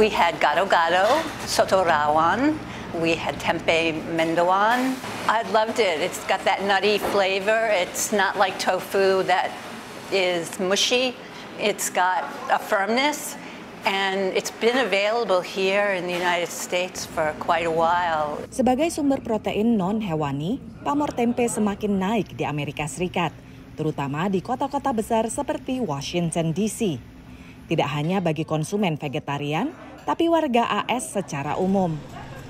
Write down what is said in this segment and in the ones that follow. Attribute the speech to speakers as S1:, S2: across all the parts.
S1: We had gado-gado, soto rawon. We had tempeh mendoan. I loved it. It's got that nutty flavor. It's not like tofu that is mushy. It's got a firmness. And it's been available here in the United States for quite a while.
S2: Sebagai sumber protein non-hewani, pamor tempe semakin naik di Amerika Serikat, terutama di kota-kota besar seperti Washington DC. Tidak hanya bagi konsumen vegetarian, tapi warga AS secara umum.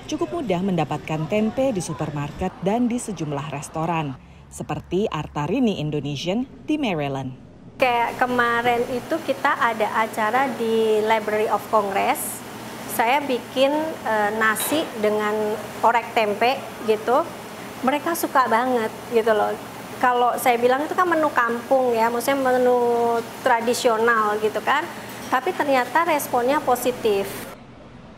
S2: Cukup mudah mendapatkan tempe di supermarket dan di sejumlah restoran, seperti Artarini Indonesian di Maryland.
S3: Kayak kemarin itu kita ada acara di Library of Congress. Saya bikin nasi dengan orek tempe gitu. Mereka suka banget gitu loh. Kalau saya bilang itu kan menu kampung ya, maksudnya menu tradisional gitu kan. Tapi ternyata responnya positif.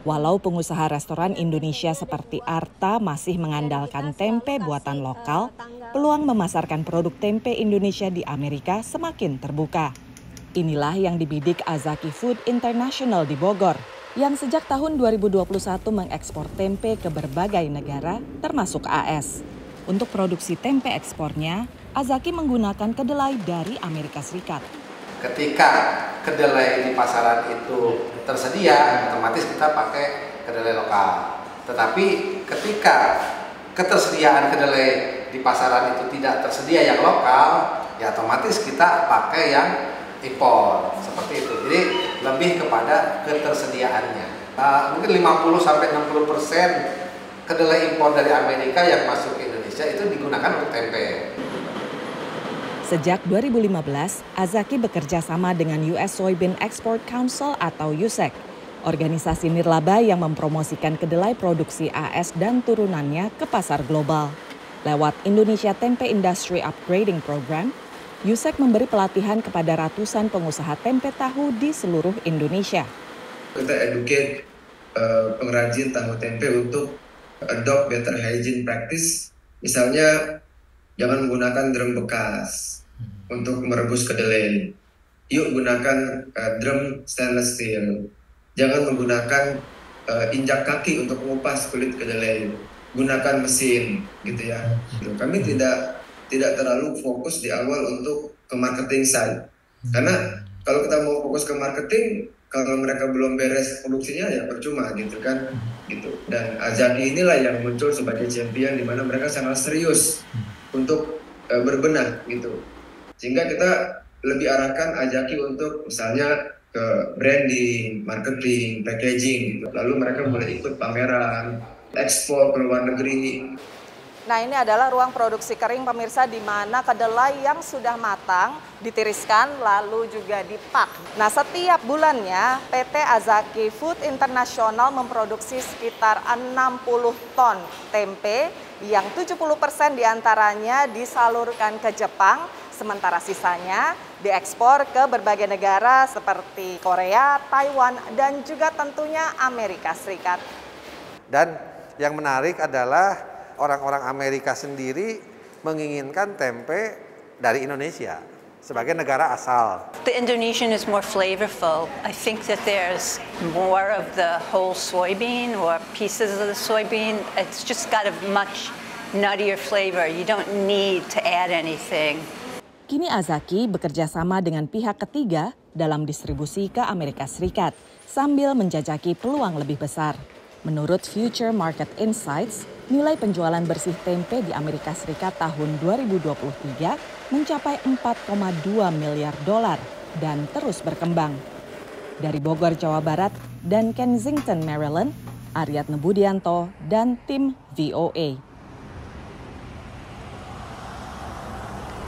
S2: Walau pengusaha restoran Indonesia seperti Arta masih mengandalkan tempe buatan lokal, peluang memasarkan produk tempe Indonesia di Amerika semakin terbuka. Inilah yang dibidik Azaki Food International di Bogor, yang sejak tahun 2021 mengekspor tempe ke berbagai negara, termasuk AS. Untuk produksi tempe ekspornya, Azaki menggunakan kedelai dari Amerika Serikat.
S4: Ketika kedelai di pasaran itu tersedia, otomatis kita pakai kedelai lokal. Tetapi ketika ketersediaan kedelai di pasaran itu tidak tersedia yang lokal, ya otomatis kita pakai yang impor. Seperti itu. Jadi lebih kepada ketersediaannya. Mungkin 50-60% kedelai impor dari Amerika yang masuk ke Indonesia itu digunakan untuk tempe.
S2: Sejak 2015, Azaki bekerja sama dengan US Soybean Export Council atau USEC, organisasi nirlaba yang mempromosikan kedelai produksi AS dan turunannya ke pasar global. Lewat Indonesia Tempe Industry Upgrading Program, USEC memberi pelatihan kepada ratusan pengusaha tempe tahu di seluruh Indonesia.
S5: Kita educate pengrajin tahu tempe untuk adopt better hygiene practice, misalnya jangan menggunakan drum bekas untuk merebus kedelai. Yuk gunakan drum stainless steel. Jangan menggunakan injak kaki untuk mengupas kulit kedelai. Gunakan mesin, gitu ya. Kami tidak terlalu fokus di awal untuk ke marketing side. Karena kalau kita mau fokus ke marketing, kalau mereka belum beres produksinya ya percuma gitu kan. Gitu. Dan Azaki inilah yang muncul sebagai champion di mana mereka sangat serius untuk berbenah gitu, sehingga kita lebih arahkan Azaki untuk misalnya ke branding, marketing, packaging gitu. Lalu mereka boleh ikut pameran, ekspor ke luar negeri.
S6: Nah, ini adalah ruang produksi kering pemirsa, di mana kedelai yang sudah matang ditiriskan lalu juga dipak. Nah, setiap bulannya PT Azaki Food International memproduksi sekitar 60 ton tempe yang 70% diantaranya disalurkan ke Jepang, sementara sisanya diekspor ke berbagai negara seperti Korea, Taiwan, dan juga tentunya Amerika Serikat.
S4: Dan yang menarik adalah orang-orang Amerika sendiri menginginkan tempe dari Indonesia sebagai negara asal.
S1: The Indonesian is more flavorful. I think that there's more of the whole soybean or pieces of the soybean. It's just got a much nuttier flavor. You don't need to add anything.
S2: Kini Azaki bekerja sama dengan pihak ketiga dalam distribusi ke Amerika Serikat sambil menjajaki peluang lebih besar. Menurut Future Market Insights, nilai penjualan bersih tempe di Amerika Serikat tahun 2023 mencapai 4,2 miliar dolar dan terus berkembang. Dari Bogor, Jawa Barat dan Kensington, Maryland, Aryatna Budianto dan tim VOA.